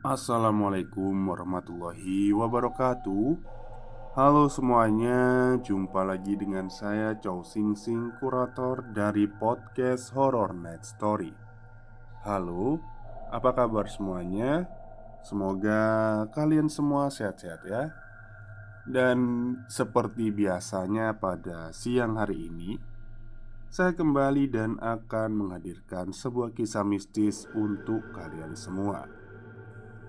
Assalamualaikum warahmatullahi wabarakatuh. Halo semuanya, jumpa lagi dengan saya Chow Sing Sing, kurator dari podcast Horror Night Story. Halo, apa kabar semuanya? Semoga kalian semua sehat-sehat ya. Dan seperti biasanya pada siang hari ini, saya kembali dan akan menghadirkan sebuah kisah mistis untuk kalian semua.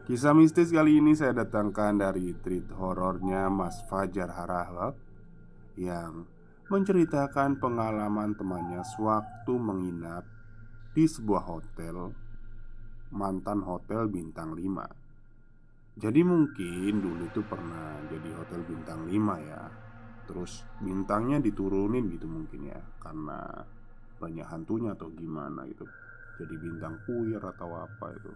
Kisah mistis kali ini saya datangkan dari treat horornya Mas Fajar Harahap yang menceritakan pengalaman temannya sewaktu menginap di sebuah hotel, mantan hotel bintang 5. Jadi mungkin dulu itu pernah jadi hotel bintang 5 ya. Terus bintangnya diturunin gitu mungkin ya, karena banyak hantunya atau gimana gitu. Jadi bintang puyer atau apa itu.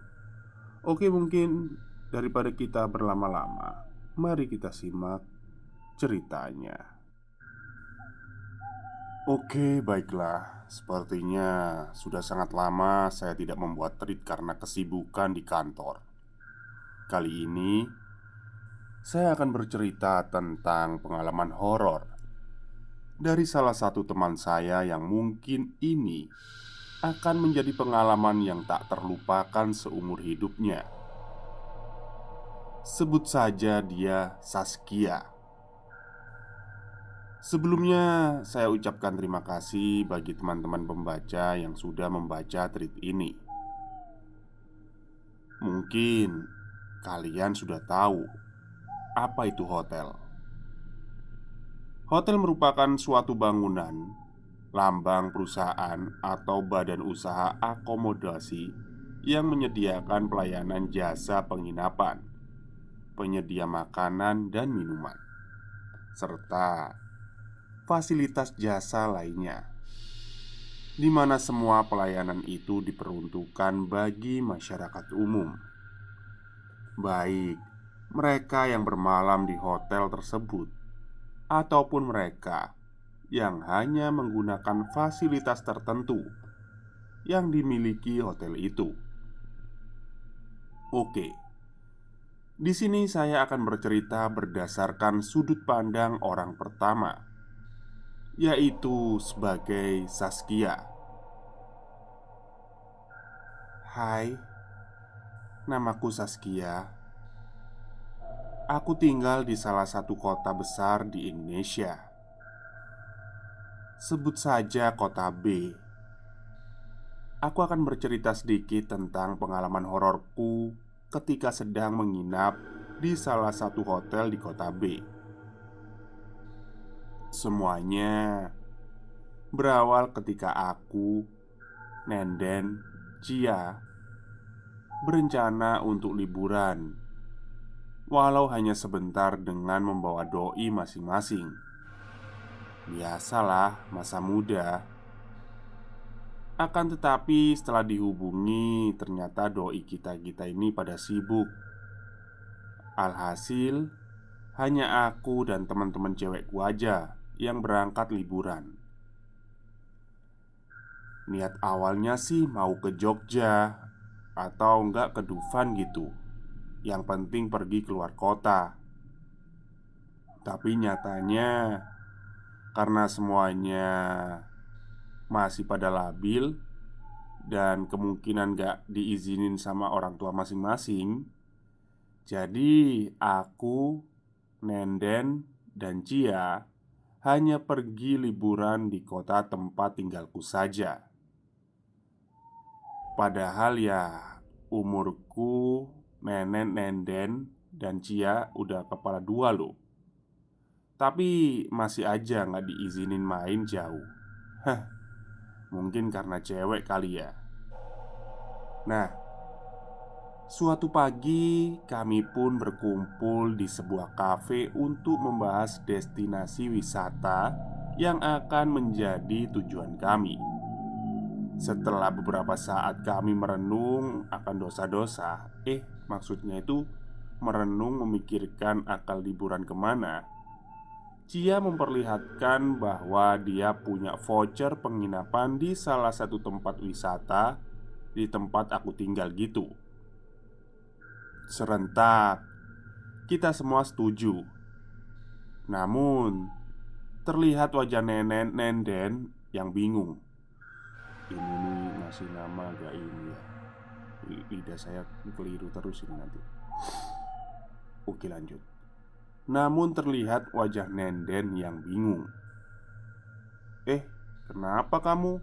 Oke, mungkin daripada kita berlama-lama, mari kita simak ceritanya. Oke, baiklah. Sepertinya sudah sangat lama saya tidak membuat treat karena kesibukan di kantor. Kali ini saya akan bercerita tentang pengalaman horor dari salah satu teman saya yang mungkin ini akan menjadi pengalaman yang tak terlupakan seumur hidupnya. Sebut saja dia Saskia. Sebelumnya, saya ucapkan terima kasih bagi teman-teman pembaca yang sudah membaca treat ini. Mungkin kalian sudah tahu apa itu hotel. Hotel merupakan suatu bangunan, lambang perusahaan atau badan usaha akomodasi yang menyediakan pelayanan jasa penginapan, penyedia makanan dan minuman, serta fasilitas jasa lainnya, di mana semua pelayanan itu diperuntukkan bagi masyarakat umum, baik mereka yang bermalam di hotel tersebut ataupun mereka yang hanya menggunakan fasilitas tertentu yang dimiliki hotel itu. Oke, di sini saya akan bercerita berdasarkan sudut pandang orang pertama, yaitu sebagai Saskia. Hai, namaku Saskia. Aku tinggal di salah satu kota besar di Indonesia. Sebut saja kota B. Aku akan bercerita sedikit tentang pengalaman hororku ketika sedang menginap di salah satu hotel di kota B. Semuanya berawal ketika aku, Nenden, Cia berencana untuk liburan, walau hanya sebentar dengan membawa doi masing-masing. Biasalah masa muda. Akan tetapi setelah dihubungi, ternyata doi kita-kita ini pada sibuk. Alhasil, hanya aku dan teman-teman cewekku aja yang berangkat liburan. Niat awalnya sih mau ke Jogja atau enggak ke Dufan gitu. Yang penting pergi keluar kota. Tapi nyatanya karena semuanya masih pada labil dan kemungkinan gak diizinin sama orang tua masing-masing, jadi aku, Nenden, dan Cia hanya pergi liburan di kota tempat tinggalku saja. Padahal ya umurku, Nenen, Nenden, dan Cia udah kepala dua loh. Tapi masih aja nggak diizinin main jauh. Hah, mungkin karena cewek kali ya. Nah, suatu pagi kami pun berkumpul di sebuah kafe untuk membahas destinasi wisata yang akan menjadi tujuan kami. Setelah beberapa saat kami merenung akan dosa-dosa, maksudnya itu merenung memikirkan akal liburan kemana, Cia memperlihatkan bahwa dia punya voucher penginapan di salah satu tempat wisata di tempat aku tinggal gitu. Serentak, kita semua setuju. Namun, terlihat wajah nenek Nenden yang bingung. Ini nih ngasih nama agak ini ya. Lidah saya keliru terus ini nanti. Oke, lanjut. Namun terlihat wajah Nenden yang bingung. Kenapa kamu?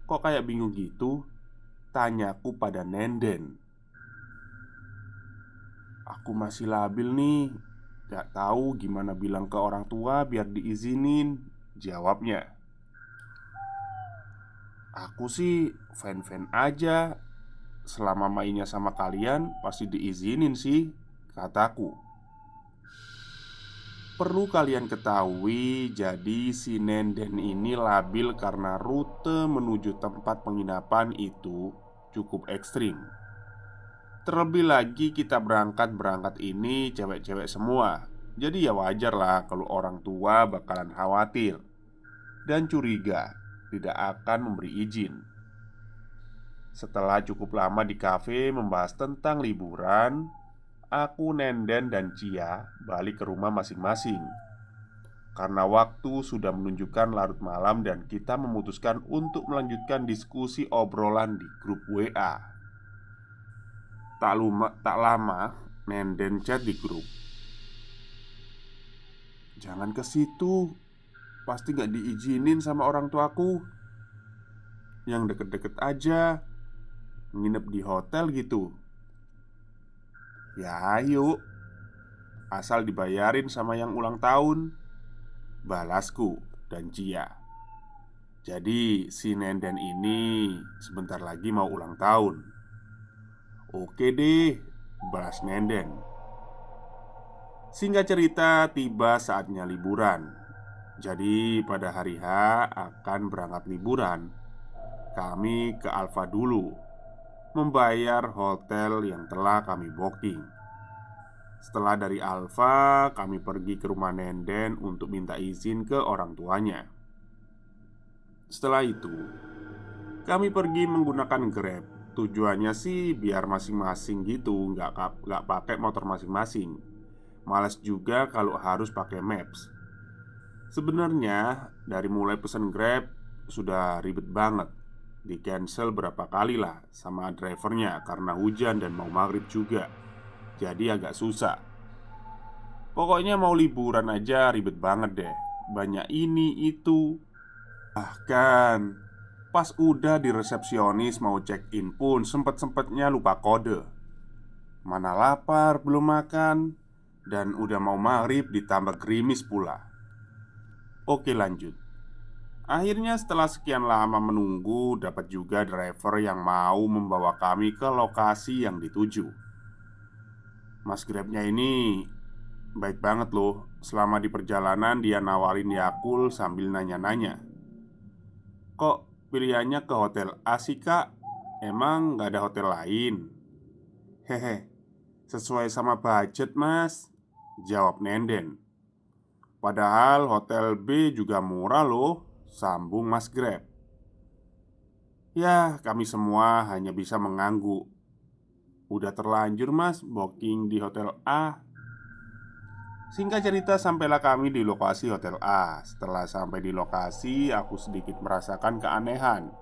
Kok kayak bingung gitu? Tanyaku pada Nenden. Aku masih labil nih. Gak tahu gimana bilang ke orang tua biar diizinin, jawabnya. Aku sih fan-fan aja. Selama mainnya sama kalian pasti diizinin sih, kataku. Perlu kalian ketahui, jadi si Nenden ini labil karena rute menuju tempat penginapan itu cukup ekstrim. Terlebih lagi kita berangkat ini cewek-cewek semua. Jadi ya wajar lah kalau orang tua bakalan khawatir dan curiga tidak akan memberi izin. Setelah cukup lama di kafe membahas tentang liburan, aku, Nenden, dan Cia balik ke rumah masing-masing. Karena waktu sudah menunjukkan larut malam dan kita memutuskan untuk melanjutkan diskusi obrolan di grup WA. Tak lama, Nenden chat di grup. Jangan ke situ, pasti gak diizinin sama orang tuaku. Yang deket-deket aja, nginep di hotel gitu. Ya ayo, asal dibayarin sama yang ulang tahun, balasku dan Cia. Jadi si Nenden ini sebentar lagi mau ulang tahun. Oke deh, balas Nenden. Singkat cerita, tiba saatnya liburan. Jadi pada hari H akan berangkat liburan. Kami ke Alfa dulu, membayar hotel yang telah kami booking. Setelah dari Alfa, kami pergi ke rumah Nenden untuk minta izin ke orang tuanya. Setelah itu, kami pergi menggunakan Grab. Tujuannya sih biar masing-masing gitu, nggak pakai motor masing-masing. Malas juga kalau harus pakai Maps. Sebenarnya dari mulai pesan Grab sudah ribet banget. Di cancel berapa kali lah sama drivernya karena hujan dan mau maghrib juga. Jadi agak susah. Pokoknya mau liburan aja ribet banget deh. Banyak ini itu. Bahkan pas udah di resepsionis mau check-in pun sempet-sempetnya lupa kode. Mana lapar belum makan. Dan udah mau maghrib ditambah gerimis pula. Oke, lanjut. Akhirnya setelah sekian lama menunggu, dapat juga driver yang mau membawa kami ke lokasi yang dituju. Mas Grabnya ini baik banget loh. Selama di perjalanan dia nawarin Yakult sambil nanya-nanya, "Kok pilihannya ke hotel A sih kak? Emang gak ada hotel lain?" "Hehe, sesuai sama budget mas," jawab Nenden. "Padahal hotel B juga murah loh," sambung Mas Grab. Ya, kami semua hanya bisa mengangguk. Udah terlanjur mas booking di hotel A. Singkat cerita sampailah kami di lokasi hotel A. Setelah sampai di lokasi, aku sedikit merasakan keanehan.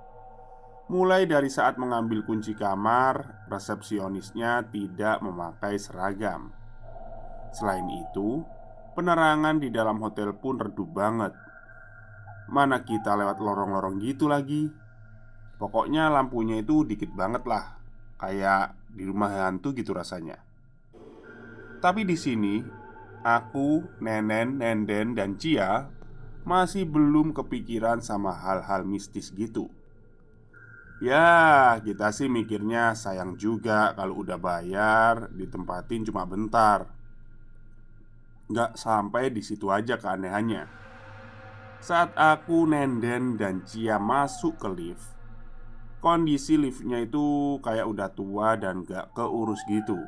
Mulai dari saat mengambil kunci kamar, resepsionisnya tidak memakai seragam. Selain itu, penerangan di dalam hotel pun redup banget. Mana kita lewat lorong-lorong gitu lagi. Pokoknya lampunya itu dikit banget lah. Kayak di rumah hantu gitu rasanya. Tapi di sini, aku, Nenen, Nenden, dan Cia masih belum kepikiran sama hal-hal mistis gitu. Ya, kita sih mikirnya sayang juga kalau udah bayar, ditempatin cuma bentar. Nggak sampai di situ aja keanehannya. Saat aku, Nenden, dan Cia masuk ke lift, kondisi liftnya itu kayak udah tua dan gak keurus gitu.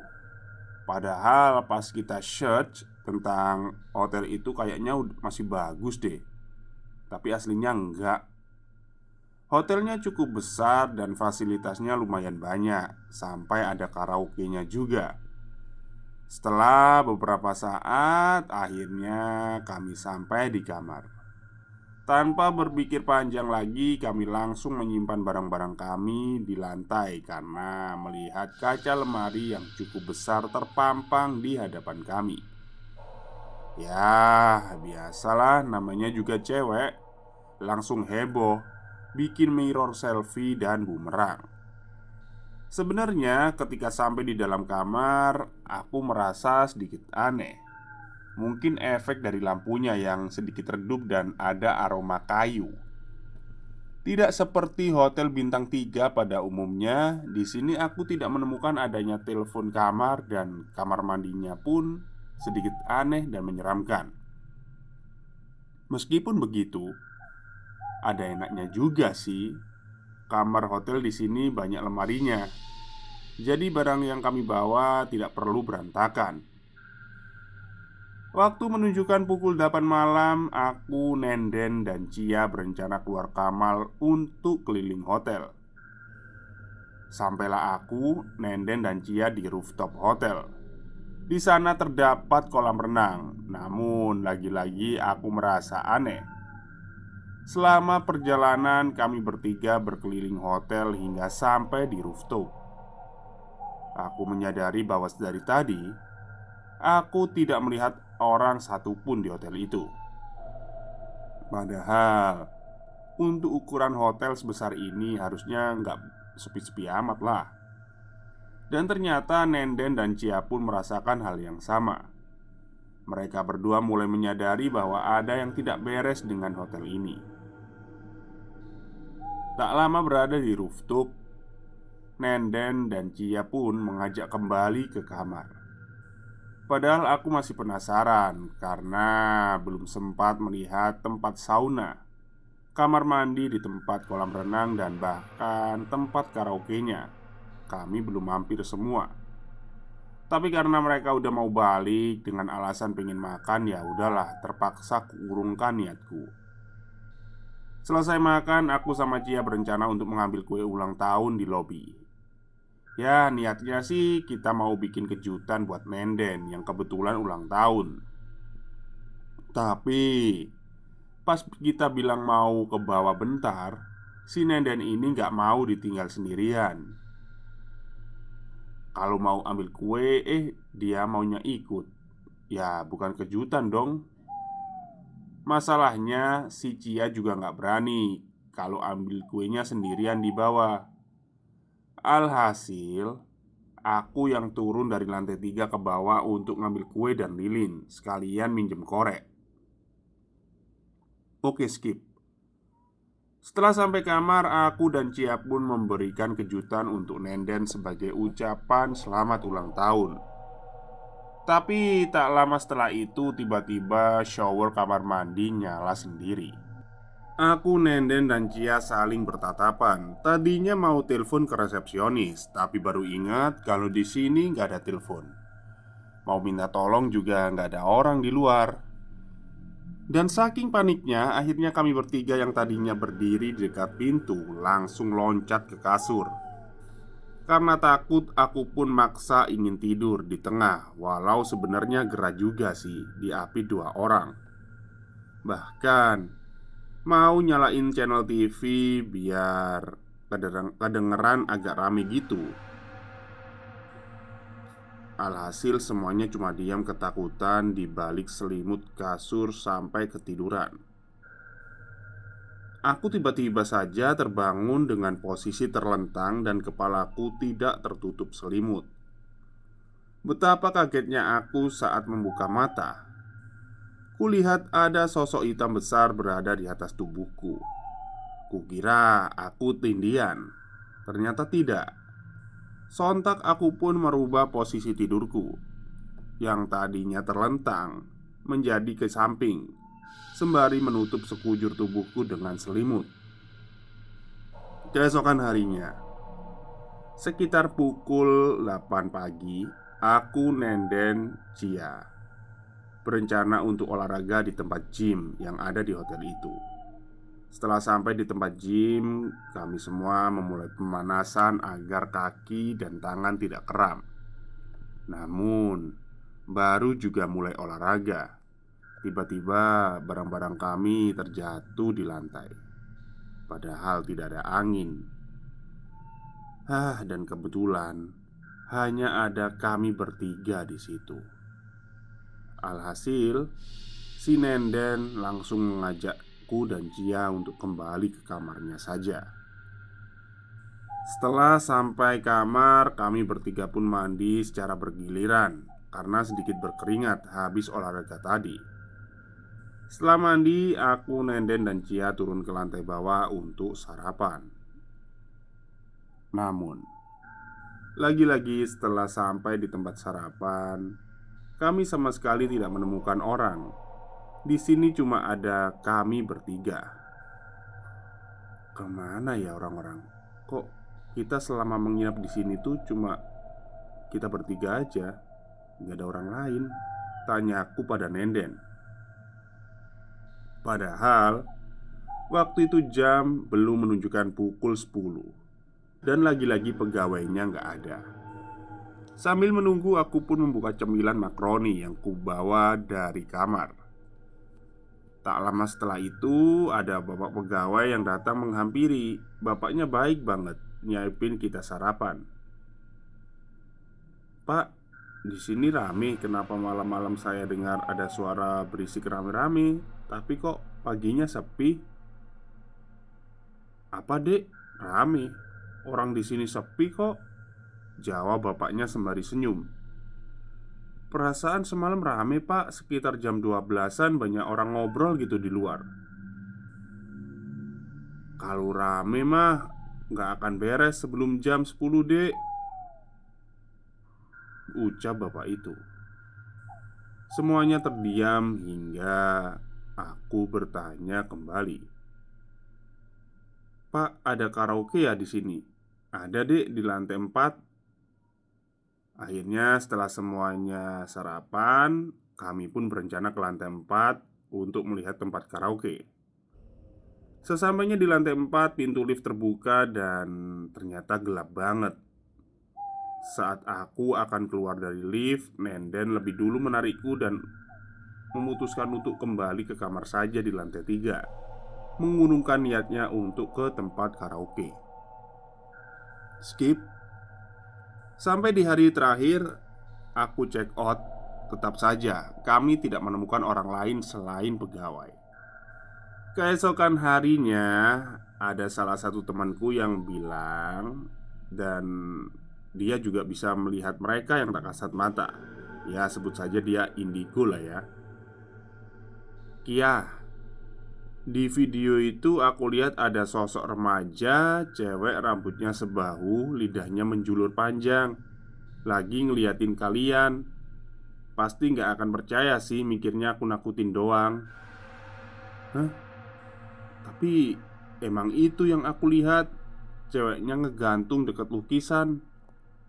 Padahal pas kita search tentang hotel itu kayaknya masih bagus deh. Tapi aslinya enggak. Hotelnya cukup besar dan fasilitasnya lumayan banyak. Sampai ada karaoke-nya juga. Setelah beberapa saat, akhirnya kami sampai di kamar. Tanpa berpikir panjang lagi, kami langsung menyimpan barang-barang kami di lantai karena melihat kaca lemari yang cukup besar terpampang di hadapan kami. Ya, biasalah, namanya juga cewek. Langsung heboh, bikin mirror selfie dan bumerang. Sebenarnya, ketika sampai di dalam kamar, aku merasa sedikit aneh. Mungkin efek dari lampunya yang sedikit redup dan ada aroma kayu. Tidak seperti hotel bintang 3 pada umumnya, di sini aku tidak menemukan adanya telepon kamar dan kamar mandinya pun sedikit aneh dan menyeramkan. Meskipun begitu, ada enaknya juga sih. Kamar hotel di sini banyak lemarinya. Jadi barang yang kami bawa tidak perlu berantakan. Waktu menunjukkan pukul 8 malam, aku, Nenden, dan Cia berencana keluar kamar untuk keliling hotel. Sampailah aku, Nenden, dan Cia di rooftop hotel. Di sana terdapat kolam renang. Namun, lagi-lagi aku merasa aneh. Selama perjalanan, kami bertiga berkeliling hotel hingga sampai di rooftop. Aku menyadari bahwa dari tadi aku tidak melihat orang satupun di hotel itu. Padahal untuk ukuran hotel sebesar ini harusnya nggak sepi-sepi amat lah. Dan ternyata Nenden dan Cia pun merasakan hal yang sama. Mereka berdua mulai menyadari bahwa ada yang tidak beres dengan hotel ini. Tak lama berada di rooftop, Nenden dan Cia pun mengajak kembali ke kamar. Padahal aku masih penasaran karena belum sempat melihat tempat sauna, kamar mandi di tempat kolam renang, dan bahkan tempat karaoke-nya. Kami belum mampir semua. Tapi karena mereka udah mau balik dengan alasan pengen makan, ya udahlah, terpaksa kurungkan niatku. Selesai makan, aku sama Cia berencana untuk mengambil kue ulang tahun di lobi. Ya, niatnya sih kita mau bikin kejutan buat Nenden yang kebetulan ulang tahun. Tapi pas kita bilang mau ke bawah bentar, si Nenden ini nggak mau ditinggal sendirian. Kalau mau ambil kue, dia maunya ikut. Ya, bukan kejutan dong. Masalahnya si Cia juga nggak berani kalau ambil kuenya sendirian di bawah. Alhasil, aku yang turun dari lantai 3 ke bawah untuk ngambil kue dan lilin, sekalian minjem korek. Oke, skip. Setelah sampai kamar, aku dan Cia pun memberikan kejutan untuk Nenden sebagai ucapan selamat ulang tahun. Tapi tak lama setelah itu, tiba-tiba shower kamar mandi nyala sendiri. Aku, Nenden, dan Cia saling bertatapan. Tadinya mau telepon ke resepsionis, tapi baru ingat kalau di sini nggak ada telepon. Mau minta tolong juga nggak ada orang di luar. Dan saking paniknya, akhirnya kami bertiga yang tadinya berdiri di dekat pintu langsung loncat ke kasur. Karena takut, aku pun maksa ingin tidur di tengah. Walau sebenarnya gerah juga sih, diapit 2 orang. Bahkan mau nyalain channel TV biar kedengeran agak rame gitu. Alhasil semuanya cuma diam ketakutan di balik selimut kasur sampai ketiduran. Aku tiba-tiba saja terbangun dengan posisi terlentang dan kepalaku tidak tertutup selimut. Betapa kagetnya aku saat membuka mata. Kulihat ada sosok hitam besar berada di atas tubuhku. Kukira aku tindian. Ternyata tidak. Sontak aku pun merubah posisi tidurku yang tadinya terlentang menjadi ke samping, sembari menutup sekujur tubuhku dengan selimut. Keesokan harinya, sekitar pukul 8 pagi, aku, Nenden, Cia berencana untuk olahraga di tempat gym yang ada di hotel itu. Setelah sampai di tempat gym, kami semua memulai pemanasan agar kaki dan tangan tidak kram. Namun, baru juga mulai olahraga. Tiba-tiba barang-barang kami terjatuh di lantai, padahal tidak ada angin. Dan kebetulan hanya ada kami bertiga di situ. Alhasil, si Nenden langsung mengajakku dan Cia untuk kembali ke kamarnya saja. Setelah sampai kamar, kami bertiga pun mandi secara bergiliran karena sedikit berkeringat habis olahraga tadi. Setelah mandi, aku, Nenden, dan Cia turun ke lantai bawah untuk sarapan. Namun, lagi-lagi setelah sampai di tempat sarapan, kami sama sekali tidak menemukan orang. Di sini cuma ada kami bertiga. Kemana ya orang-orang? Kok kita selama menginap di sini tuh cuma kita bertiga aja, nggak ada orang lain? Tanyaku pada Nenden. Padahal waktu itu jam belum menunjukkan pukul 10 dan lagi-lagi pegawainya nggak ada. Sambil menunggu, aku pun membuka cemilan makaroni yang kubawa dari kamar. Tak lama setelah itu, ada bapak pegawai yang datang menghampiri. Bapaknya baik banget, nyiapin kita sarapan. "Pak, di sini rame. Kenapa malam-malam saya dengar ada suara berisik rame-rame, tapi kok paginya sepi?" "Apa, Dek? Rame. Orang di sini sepi kok," jawab bapaknya sembari senyum. "Perasaan semalam rame, Pak. Sekitar jam 12-an banyak orang ngobrol gitu di luar." "Kalau rame mah nggak akan beres sebelum jam 10, Dek," ucap bapak itu. Semuanya terdiam hingga aku bertanya kembali. "Pak, ada karaoke ya di sini?" "Ada, Dek, di lantai 4." Akhirnya setelah semuanya sarapan, kami pun berencana ke lantai 4 untuk melihat tempat karaoke. Sesampainya di lantai 4, pintu lift terbuka dan ternyata gelap banget. Saat aku akan keluar dari lift, Nenden lebih dulu menarikku dan memutuskan untuk kembali ke kamar saja di lantai 3, mengurungkan niatnya untuk ke tempat karaoke. Skip. Sampai di hari terakhir, aku check out. Tetap saja, kami tidak menemukan orang lain selain pegawai. Keesokan harinya, ada salah satu temanku yang bilang, dan dia juga bisa melihat mereka yang tak kasat mata. Ya, sebut saja dia indigo lah ya. "Kia, di video itu aku lihat ada sosok remaja, cewek rambutnya sebahu, lidahnya menjulur panjang, lagi ngeliatin kalian. Pasti nggak akan percaya sih, mikirnya aku nakutin doang." "Hah? Tapi emang itu yang aku lihat. Ceweknya ngegantung deket lukisan.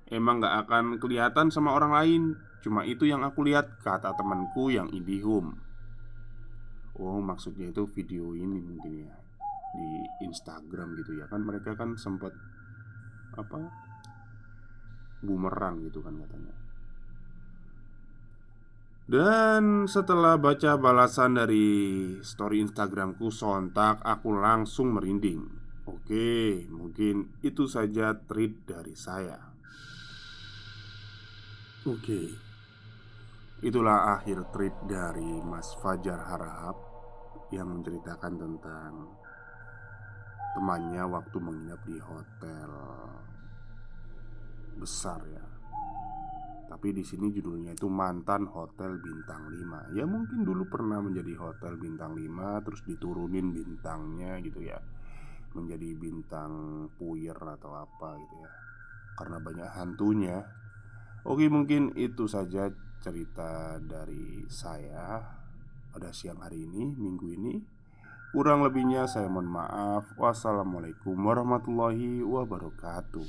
Emang nggak akan kelihatan sama orang lain. Cuma itu yang aku lihat," kata temanku yang IndiHome. Oh, maksudnya itu video ini mungkin ya, di Instagram gitu ya. Kan mereka kan sempet apa, bumerang gitu kan katanya. Dan setelah baca balasan dari story Instagramku, sontak aku langsung merinding. Oke, mungkin itu saja treat dari saya. Oke, itulah akhir treat dari Mas Fajar Harahap yang menceritakan tentang temannya waktu menginap di hotel besar ya. Tapi di sini judulnya itu mantan hotel bintang 5. Ya mungkin dulu pernah menjadi hotel bintang 5 terus diturunin bintangnya gitu ya, menjadi bintang puyer atau apa gitu ya, karena banyak hantunya. Oke, mungkin itu saja cerita dari saya pada siang hari ini, minggu ini. Kurang lebihnya saya mohon maaf. Wassalamualaikum warahmatullahi wabarakatuh.